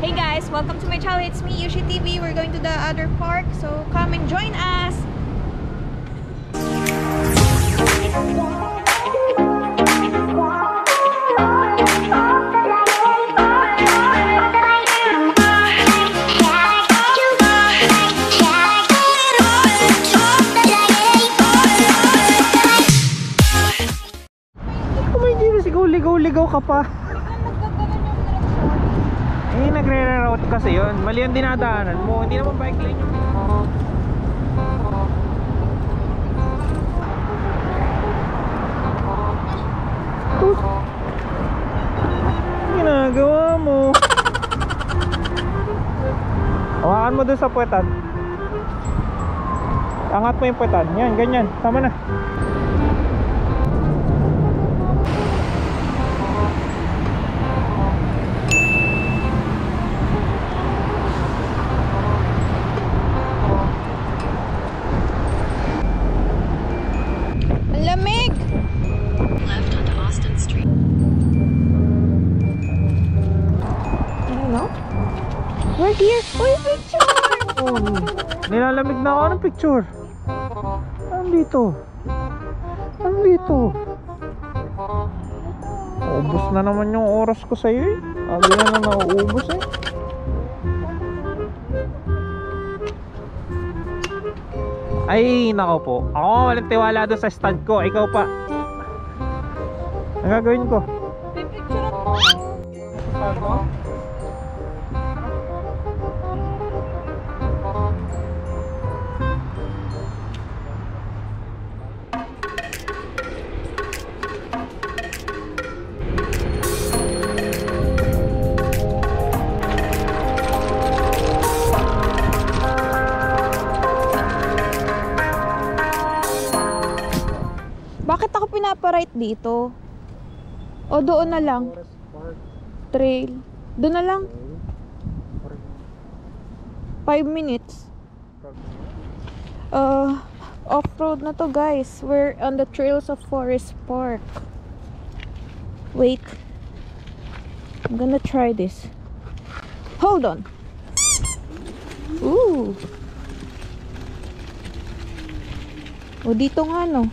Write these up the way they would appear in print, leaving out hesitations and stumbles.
Hey guys, welcome to my channel. It's me, Yushi TV. We're going to the other park, so come and join us. Ligaw ka pa. Eh, nagre-reroute kasi yun. Mali yung dinadaanan mo. Hindi naman bike lane yung ginagawa mo. Hawakan mo dun sa puwetan. Angat mo yung puwetan. Yan, ganyan. Tama na. We're here. Uy, picture! Oh, nilalamig na ako ng picture. Andito. Ubus na naman yung oras ko sa'yo eh. Sabi na nauubos eh. Ay, nako po. Ako walang tiwala doon sa stand ko. Ikaw pa. Ang gagawin ko? May picture ako. Stand mo? Bakit ako pinapa-right dito? O doon na lang? Trail. Doon na lang? 5 minutes. Off-road na to guys. We're on the trails of Forest Park. Wait. I'm gonna try this. Hold on. Ooh. O dito nga no.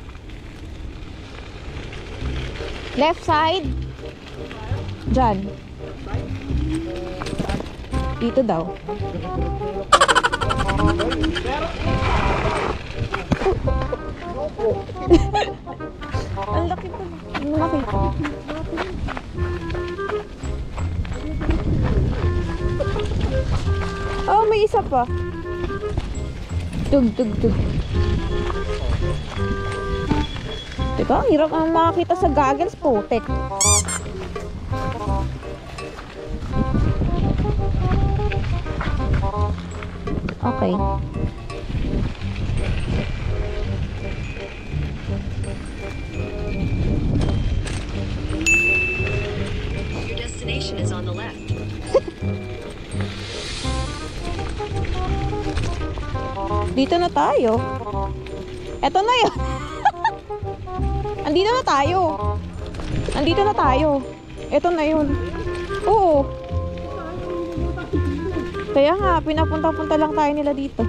Left side. Diyan. Dito daw. Ang laki pa. Ang laki. Oh, may isa pa. Tug. Teka, ang hirap ang makakita sa goggles, putek. Okay. Your destination is on the left. Dito na tayo. Eto na yun. Andito na tayo. Ito na yun. Oo. Kaya nga, pinapunta-punta lang tayo nila dito.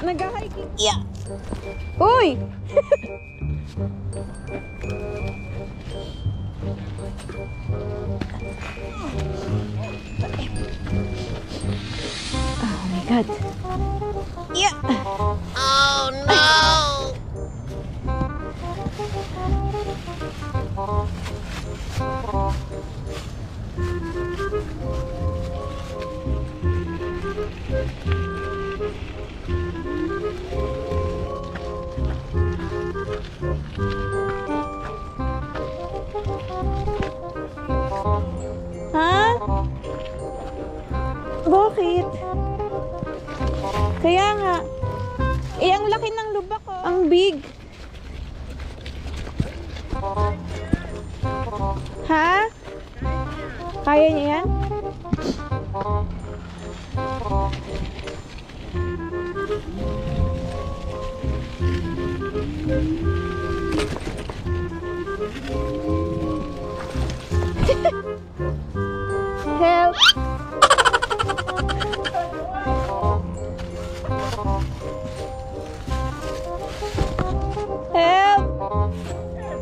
Nag-hiking. Yeah. Uy! Oh my God. Yeah. Oh no! Ha? Bakit? Kaya nga. Eh, ang laki ng lubak ko. Ang big. Ha? Kaya niya yan? Help! Help!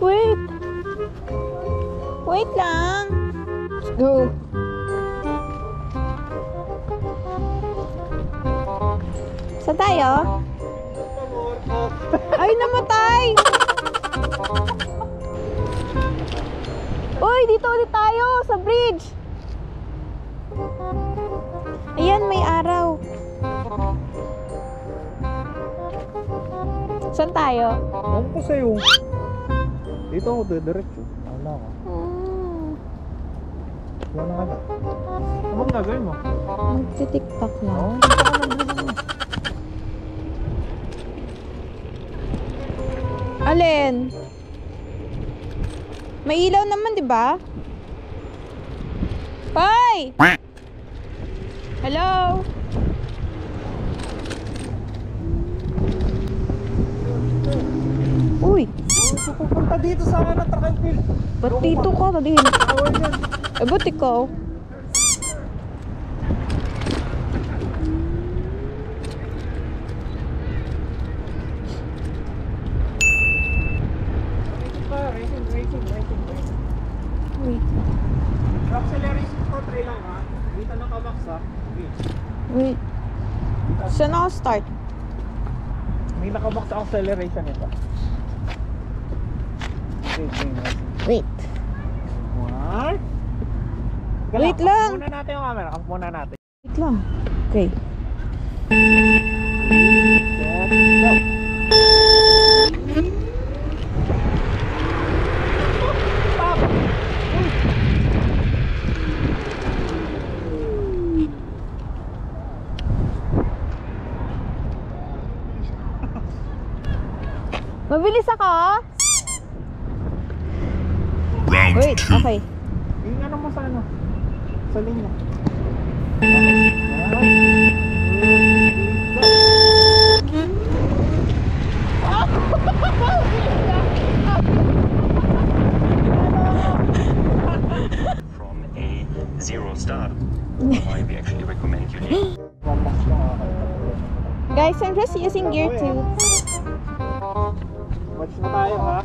Wait! Wait lang! Let's go! Saan tayo? Ay, namatay! Uy, dito ulit tayo sa bridge! Ayan, may araw. Saan tayo? Ewan ko sa'yo. Dito ako, diretso. Wala ka. Wala ka na. Ano bang gagawin mo? Magti-tiktok lang. Oo, dito ka na. Alin? May ilaw naman, di ba? Hoy! Hello? Uy! Pupunta dito sa akin na track and field. Ba't dito ka? Tadihin. Awal yan. Eh, ba't ikaw? Racing. Wait. Acceleration ko, try lang ha. Dito lang ka-max ha. Wait. Saan ako start? May naka-max acceleration ito. Wait. What? Wait lang. Muna natin yung camera. Muna natin. Wait lang. Okay. Let's go. Mabilis ako? Round Wait, 2. okay. Yung ano mo sa ano? Sa linya. From a 0 star, why we actually recommend you leave. Guys, I'm just using gear 2. Watch na tayo ha.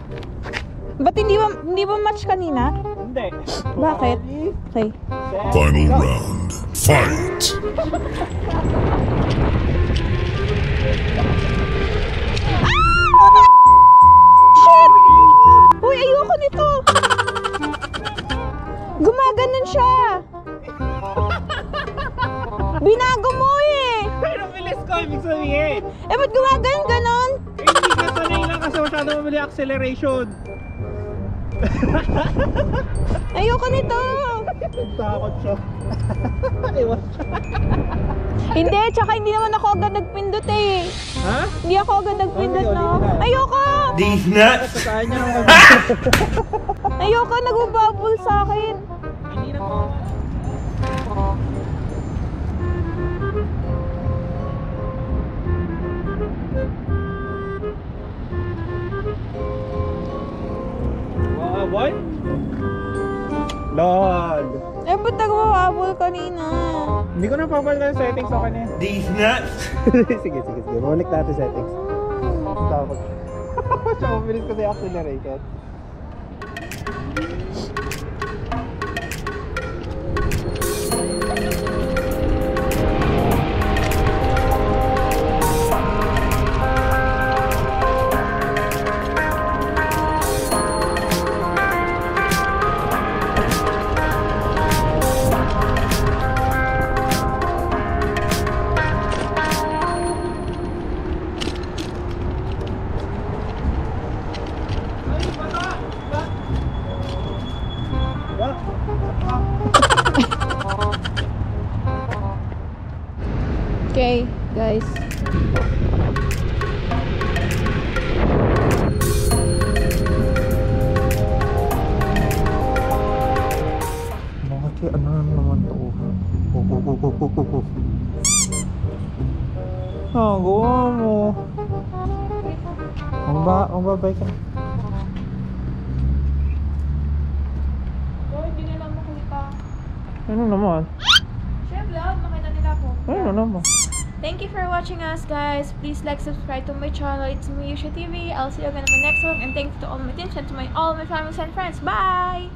Ba't hindi ba match kanina? Hindi. Bakit? Ready, Okay. set, Final go. round. Fight! Shit! Uy, ayoko nito! Gumaganon siya! Binago mo eh! Pero bilis ko, ibig sabihin. Eh, ba't gumaganon ganon? Eh, hindi ka sanay lang kasi masyado mabili acceleration. Ayoko nito! Takot siya. Iwan siya. Hindi, tsaka hindi naman ako agad nagpindot eh. Ha? Hindi ako agad nagpindot Okay, na. ulitin na. Ayoko! Sasaan niya ng Ayoko, nagbububble sa akin. Hindi na po. Boy? Lord. Eh, ba't nagbububble kanina? Hindi ko na papalitan yung settings, okay na yan. sige. Balik natin settings. Tapos. Siya, mabilis kasi acceleration. Okay, guys. Bakit ano naman to? Gawa mo. Ang babay ka. Oh, hindi nila makita. Ano naman? Syempre, makita nila ako. Ano naman? Thank you for watching us, guys. Please like, subscribe to my channel. It's me, Yusha TV. I'll see you again in my next one. And thanks to all my teams and to all my family and friends. Bye!